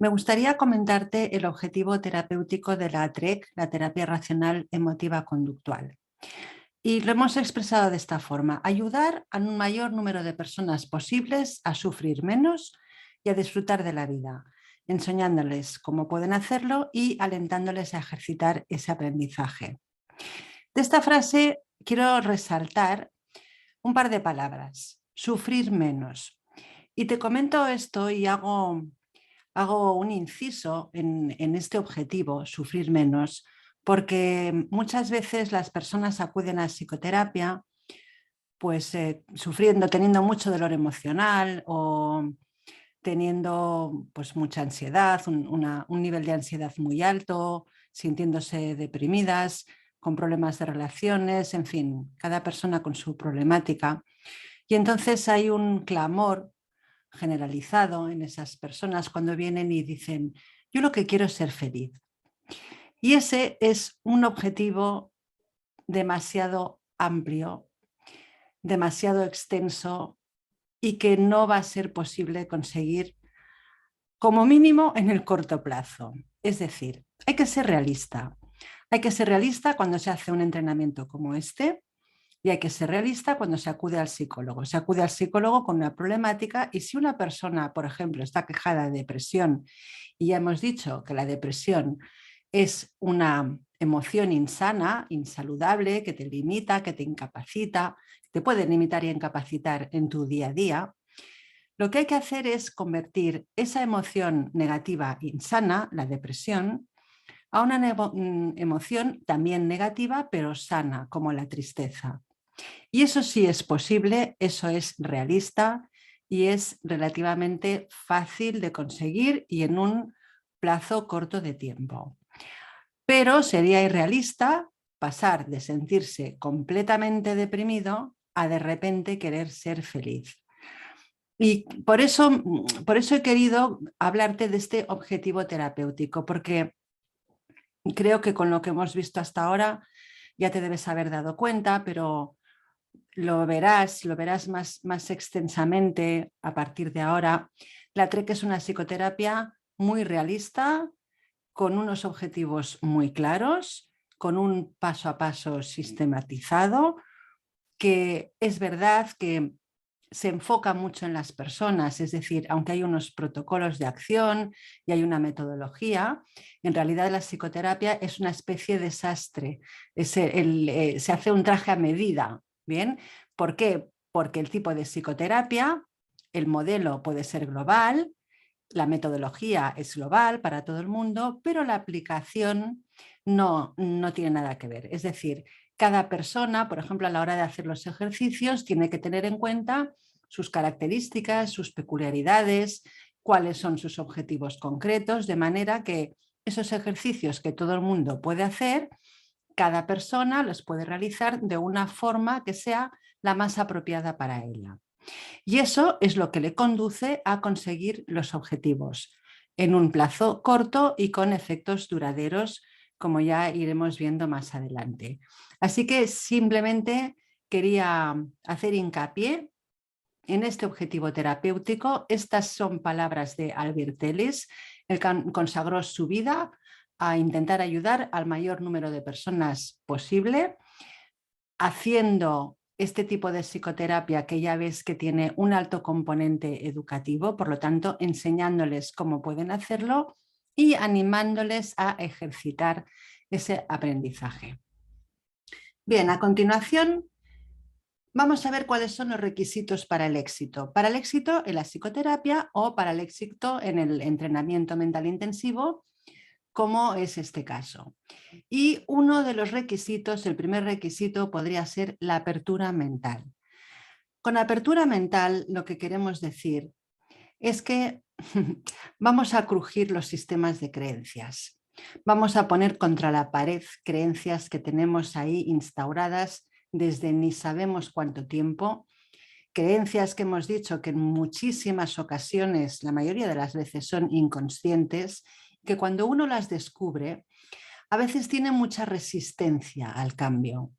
Me gustaría comentarte el objetivo terapéutico de la TREC, la terapia racional emotiva conductual. Y lo hemos expresado de esta forma: ayudar a un mayor número de personas posibles a sufrir menos y a disfrutar de la vida, enseñándoles cómo pueden hacerlo y alentándoles a ejercitar ese aprendizaje. De esta frase quiero resaltar un par de palabras: sufrir menos. Y te comento esto y hago un inciso en este objetivo, sufrir menos, porque muchas veces las personas acuden a psicoterapia pues sufriendo, teniendo mucho dolor emocional o teniendo pues mucha ansiedad, un nivel de ansiedad muy alto, sintiéndose deprimidas, con problemas de relaciones, en fin, cada persona con su problemática. Y entonces hay un clamor generalizado en esas personas cuando vienen y dicen: yo lo que quiero es ser feliz. Y ese es un objetivo demasiado amplio, demasiado extenso y que no va a ser posible conseguir como mínimo en el corto plazo. Es decir, hay que ser realista. Hay que ser realista cuando se hace un entrenamiento como este. Y hay que ser realista cuando se acude al psicólogo. Se acude al psicólogo con una problemática y si una persona, por ejemplo, está quejada de depresión, y ya hemos dicho que la depresión es una emoción insana, insaludable, que te limita, que te incapacita, te puede limitar y incapacitar en tu día a día, lo que hay que hacer es convertir esa emoción negativa insana, la depresión, a una emoción también negativa pero sana, como la tristeza. Y eso sí es posible, eso es realista y es relativamente fácil de conseguir y en un plazo corto de tiempo. Pero sería irrealista pasar de sentirse completamente deprimido a de repente querer ser feliz. Y por eso he querido hablarte de este objetivo terapéutico, porque creo que con lo que hemos visto hasta ahora ya te debes haber dado cuenta, pero lo verás más extensamente a partir de ahora. La TREC es una psicoterapia muy realista, con unos objetivos muy claros, con un paso a paso sistematizado, que es verdad que se enfoca mucho en las personas, es decir, aunque hay unos protocolos de acción y hay una metodología, en realidad la psicoterapia es una especie de sastre, se hace un traje a medida, ¿bien? ¿Por qué? Porque el tipo de psicoterapia, el modelo puede ser global, la metodología es global para todo el mundo, pero la aplicación no tiene nada que ver. Es decir, cada persona, por ejemplo, a la hora de hacer los ejercicios, tiene que tener en cuenta sus características, sus peculiaridades, cuáles son sus objetivos concretos, de manera que esos ejercicios que todo el mundo puede hacer, cada persona los puede realizar de una forma que sea la más apropiada para ella. Y eso es lo que le conduce a conseguir los objetivos en un plazo corto y con efectos duraderos, como ya iremos viendo más adelante. Así que simplemente quería hacer hincapié en este objetivo terapéutico. Estas son palabras de Albert Ellis. Él consagró su vida a intentar ayudar al mayor número de personas posible, haciendo este tipo de psicoterapia que ya ves que tiene un alto componente educativo, por lo tanto, enseñándoles cómo pueden hacerlo y animándoles a ejercitar ese aprendizaje. Bien, a continuación vamos a ver cuáles son los requisitos para el éxito. Para el éxito en la psicoterapia o para el éxito en el entrenamiento mental intensivo, como es este caso. Y uno de los requisitos, el primer requisito, podría ser la apertura mental. Con apertura mental lo que queremos decir es que vamos a crujir los sistemas de creencias. Vamos a poner contra la pared creencias que tenemos ahí instauradas desde ni sabemos cuánto tiempo, creencias que hemos dicho que en muchísimas ocasiones, la mayoría de las veces, son inconscientes, que cuando uno las descubre, a veces tiene mucha resistencia al cambio,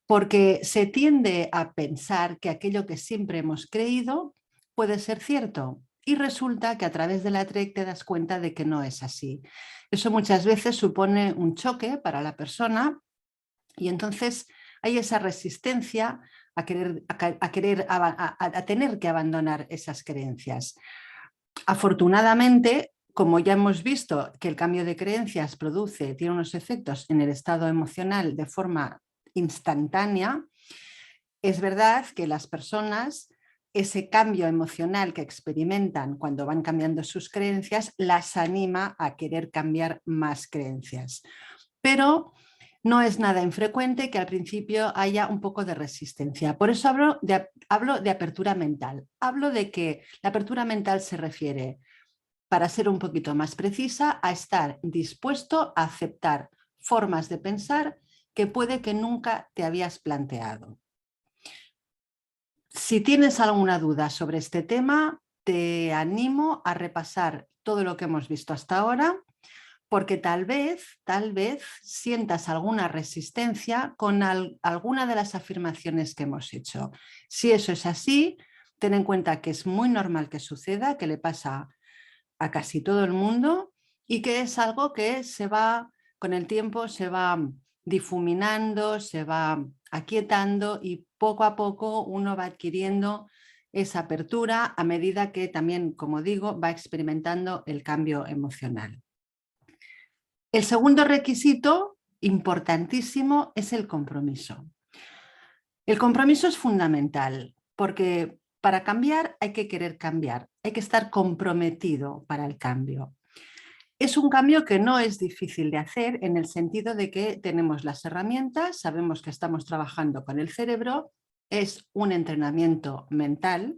porque se tiende a pensar que aquello que siempre hemos creído puede ser cierto. Y resulta que a través de la TREC te das cuenta de que no es así. Eso muchas veces supone un choque para la persona y entonces hay esa resistencia a tener que abandonar esas creencias. Afortunadamente, como ya hemos visto que el cambio de creencias tiene unos efectos en el estado emocional de forma instantánea, es verdad que las personas, ese cambio emocional que experimentan cuando van cambiando sus creencias, las anima a querer cambiar más creencias. Pero no es nada infrecuente que al principio haya un poco de resistencia. Por eso hablo de apertura mental. Hablo de que la apertura mental se refiere, para ser un poquito más precisa, a estar dispuesto a aceptar formas de pensar que puede que nunca te habías planteado. Si tienes alguna duda sobre este tema, te animo a repasar todo lo que hemos visto hasta ahora, porque tal vez sientas alguna resistencia con alguna de las afirmaciones que hemos hecho. Si eso es así, ten en cuenta que es muy normal que suceda, que le pasa a casi todo el mundo y que es algo que con el tiempo se va difuminando, se va aquietando y poco a poco uno va adquiriendo esa apertura a medida que también, como digo, va experimentando el cambio emocional. El segundo requisito importantísimo es el compromiso. El compromiso es fundamental porque para cambiar hay que querer cambiar, hay que estar comprometido para el cambio. Es un cambio que no es difícil de hacer en el sentido de que tenemos las herramientas, sabemos que estamos trabajando con el cerebro, es un entrenamiento mental,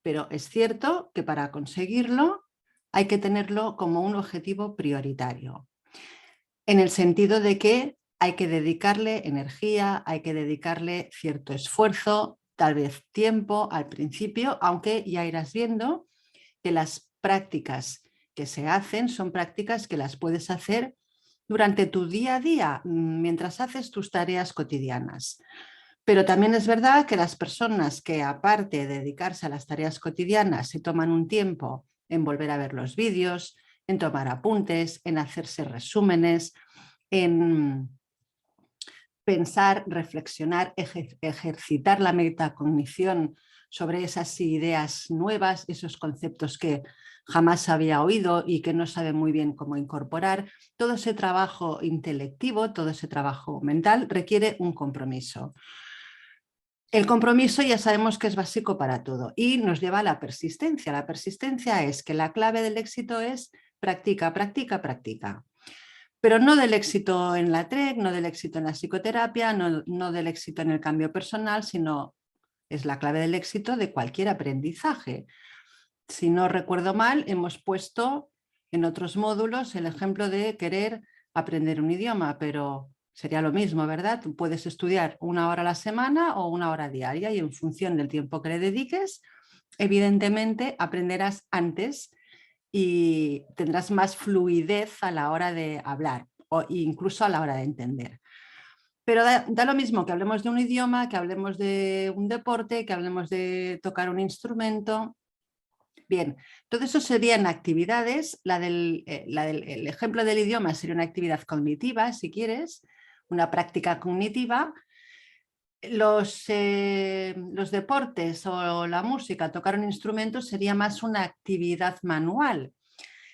pero es cierto que para conseguirlo hay que tenerlo como un objetivo prioritario, en el sentido de que hay que dedicarle energía, hay que dedicarle cierto esfuerzo, tal vez tiempo al principio, aunque ya irás viendo que las prácticas que se hacen son prácticas que las puedes hacer durante tu día a día, mientras haces tus tareas cotidianas. Pero también es verdad que las personas que, aparte de dedicarse a las tareas cotidianas, se toman un tiempo en volver a ver los vídeos, en tomar apuntes, en hacerse resúmenes, en pensar, reflexionar, ejercitar la metacognición sobre esas ideas nuevas, esos conceptos que jamás había oído y que no sabe muy bien cómo incorporar. Todo ese trabajo intelectivo, todo ese trabajo mental requiere un compromiso. El compromiso ya sabemos que es básico para todo y nos lleva a la persistencia. La persistencia es que la clave del éxito es practica, practica, practica. Pero no del éxito en la TREC, no del éxito en la psicoterapia, no del éxito en el cambio personal, sino es la clave del éxito de cualquier aprendizaje. Si no recuerdo mal, hemos puesto en otros módulos el ejemplo de querer aprender un idioma, pero sería lo mismo, ¿verdad? Tú puedes estudiar 1 hora a la semana o 1 hora diaria y en función del tiempo que le dediques, evidentemente aprenderás antes y tendrás más fluidez a la hora de hablar o incluso a la hora de entender. Pero da lo mismo que hablemos de un idioma, que hablemos de un deporte, que hablemos de tocar un instrumento. Bien, todo eso serían actividades. El ejemplo del idioma sería una actividad cognitiva, si quieres, una práctica cognitiva. Los deportes o la música, tocar un instrumento, sería más una actividad manual.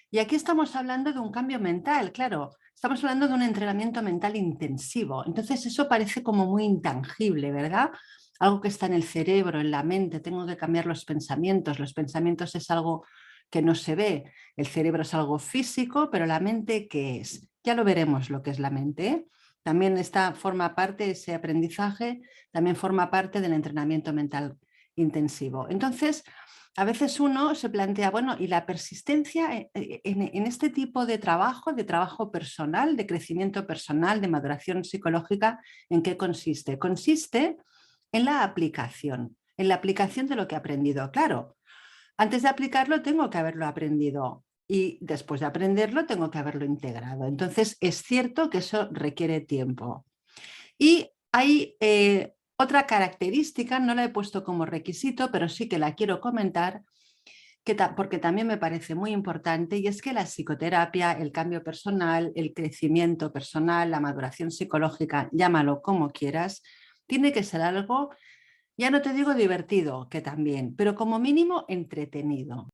Y aquí estamos hablando de un cambio mental, claro, estamos hablando de un entrenamiento mental intensivo. Entonces eso parece como muy intangible, ¿verdad? Algo que está en el cerebro, en la mente, tengo que cambiar los pensamientos es algo que no se ve, el cerebro es algo físico, pero la mente, ¿qué es? Ya lo veremos lo que es la mente, ¿eh? También forma parte, ese aprendizaje, también forma parte del entrenamiento mental intensivo. Entonces, a veces uno se plantea, bueno, ¿y la persistencia en este tipo de trabajo personal, de crecimiento personal, de maduración psicológica, en qué consiste? Consiste en la aplicación de lo que he aprendido. Claro, antes de aplicarlo tengo que haberlo aprendido y después de aprenderlo tengo que haberlo integrado. Entonces es cierto que eso requiere tiempo. Y hay otra característica, no la he puesto como requisito, pero sí que la quiero comentar, porque también me parece muy importante, y es que la psicoterapia, el cambio personal, el crecimiento personal, la maduración psicológica, llámalo como quieras, tiene que ser algo, ya no te digo divertido, que también, pero como mínimo entretenido.